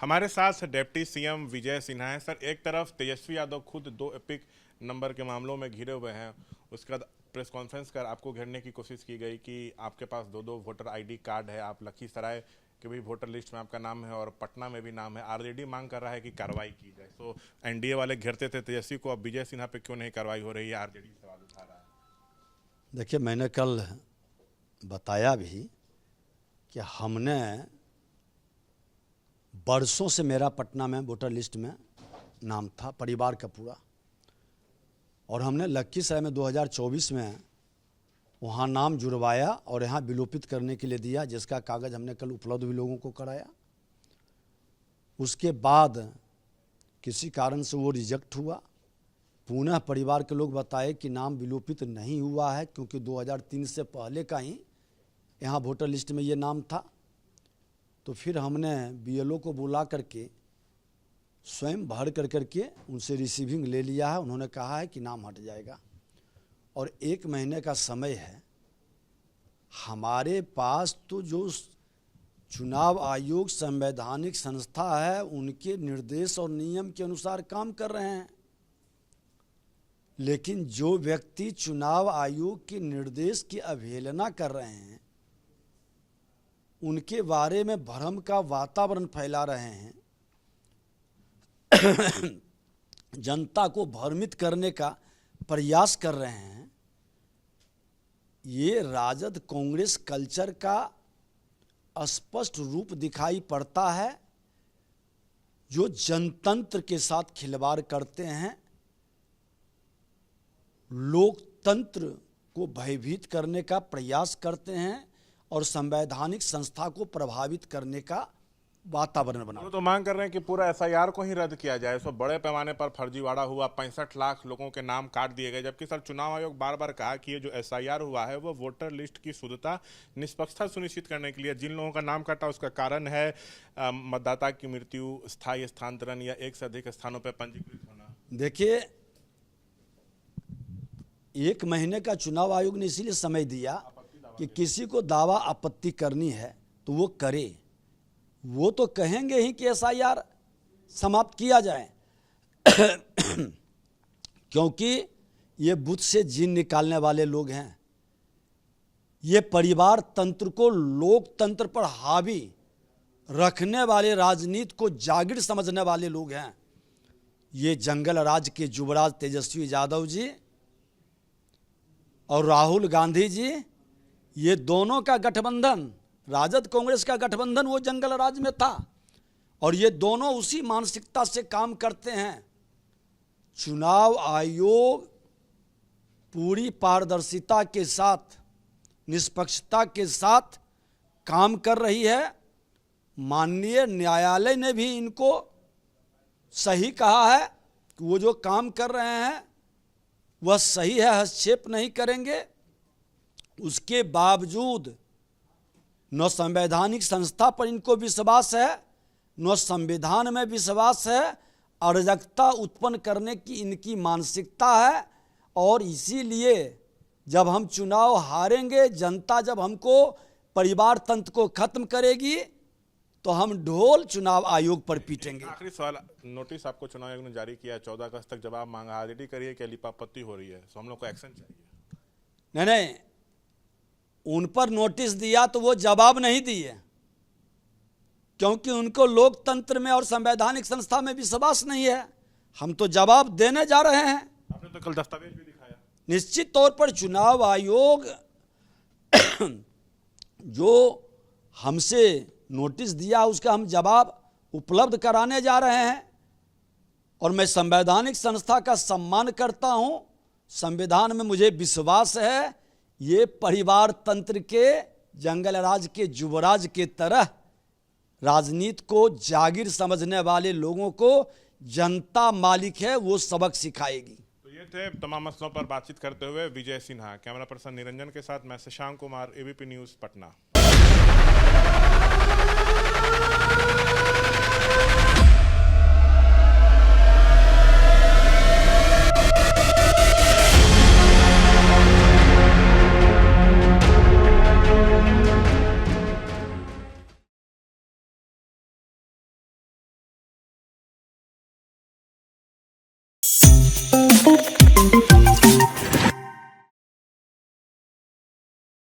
हमारे साथ deputy CM Vijay Sinha हैं। सर, एक तरफ तेजस्वी यादव खुद 2 एपिक नंबर के मामलों में घिरे हुए हैं, उसके बाद प्रेस कॉन्फ्रेंस कर आपको घेरने की कोशिश की गई कि आपके पास 2 वोटर आईडी कार्ड है, आप लखीसराय के भी वोटर लिस्ट में आपका नाम है और पटना में भी नाम है। आरजेडी मांग कर रहा है कि कार्रवाई की जाए। तो एनडीए वाले घेरते थे तेजस्वी को, अब विजय सिन्हा पे क्यों नहीं कार्रवाई हो रही है? आरजेडी सवाल उठा रहा है। देखिए, मैंने कल बताया भी कि हमने बरसों से मेरा पटना में वोटर लिस्ट में नाम था, परिवार का पूरा, और हमने लखीसराय में 2024 में वहाँ नाम जुड़वाया और यहाँ विलोपित करने के लिए दिया, जिसका कागज़ हमने कल उपलब्ध भी लोगों को कराया। उसके बाद किसी कारण से वो रिजेक्ट हुआ। पुनः परिवार के लोग बताए कि नाम विलोपित नहीं हुआ है, क्योंकि 2003 से पहले का ही यहाँ वोटर लिस्ट में ये नाम था। तो फिर हमने बीएलओ को बुला करके स्वयं भर करके उनसे रिसीविंग ले लिया है। उन्होंने कहा है कि नाम हट जाएगा और 1 महीने का समय है। हमारे पास तो जो चुनाव आयोग संवैधानिक संस्था है, उनके निर्देश और नियम के अनुसार काम कर रहे हैं। लेकिन जो व्यक्ति चुनाव आयोग के निर्देश की अवहेलना कर रहे हैं, उनके बारे में भ्रम का वातावरण फैला रहे हैं, जनता को भ्रमित करने का प्रयास कर रहे हैं, ये राजद कांग्रेस कल्चर का स्पष्ट रूप दिखाई पड़ता है, जो जनतंत्र के साथ खिलवाड़ करते हैं, लोकतंत्र को भयभीत करने का प्रयास करते हैं और संवैधानिक संस्था को प्रभावित करने का वातावरण बना। तो मांग कर रहे हैं कि पूरा एसआईआर को ही रद्द किया जाए। सो बड़े पैमाने पर फर्जीवाड़ा हुआ, 65 लाख लोगों के नाम काट दिए गए, जबकि सर चुनाव आयोग बार बार कहा कि ये जो एसआईआर हुआ है वो वोटर लिस्ट की शुद्धता, निष्पक्षता सुनिश्चित करने के लिए। जिन लोगों का नाम काटा उसका कारण है मतदाता की मृत्यु, स्थायी स्थानांतरण या एक से अधिक स्थानों पर पंजीकृत होना। देखिए, 1 महीने का चुनाव आयोग ने इसीलिए समय दिया कि किसी को दावा आपत्ति करनी है तो वो करे। वो तो कहेंगे ही कि एसआईआर समाप्त किया जाए क्योंकि ये बुत से जीन निकालने वाले लोग हैं। ये परिवार तंत्र को लोकतंत्र पर हावी रखने वाले, राजनीति को जागीर समझने वाले लोग हैं। ये जंगल राज के युवराज तेजस्वी यादव जी और राहुल गांधी जी, ये दोनों का गठबंधन, राजद कांग्रेस का गठबंधन वो जंगल राज में था और ये दोनों उसी मानसिकता से काम करते हैं। चुनाव आयोग पूरी पारदर्शिता के साथ, निष्पक्षता के साथ काम कर रही है। माननीय न्यायालय ने भी इनको सही कहा है कि वो जो काम कर रहे हैं वह सही है, हस्तक्षेप नहीं करेंगे। उसके बावजूद न संवैधानिक संस्था पर इनको विश्वास है, न संविधान में विश्वास है। अराजकता उत्पन्न करने की इनकी मानसिकता है और इसीलिए जब हम चुनाव हारेंगे, जनता जब हमको परिवार तंत्र को खत्म करेगी, तो हम ढोल चुनाव आयोग पर पीटेंगे। आखिरी सवाल, नोटिस आपको चुनाव आयोग ने जारी किया, 14 अगस्त तक जवाब मांगा। आरजेडी करिए कि लिपापत्ति हो रही है, तो हम लोग को एक्शन चाहिए। नहीं, उन पर नोटिस दिया तो वो जवाब नहीं दिए, क्योंकि उनको लोकतंत्र में और संवैधानिक संस्था में विश्वास नहीं है। हम तो जवाब देने जा रहे हैं। आपने तो कल दस्तावेज भी दिखाया। निश्चित तौर पर चुनाव आयोग जो हमसे नोटिस दिया उसका हम जवाब उपलब्ध कराने जा रहे हैं और मैं संवैधानिक संस्था का सम्मान करता हूं। संविधान में मुझे विश्वास है। ये परिवार तंत्र के, जंगल राज के युवराज के तरह राजनीति को जागीर समझने वाले लोगों को जनता मालिक है, वो सबक सिखाएगी। तो ये थे तमाम मसलों पर बातचीत करते हुए विजय सिन्हा। कैमरा पर्सन निरंजन के साथ मैं शशांक कुमार, एबीपी न्यूज़, पटना।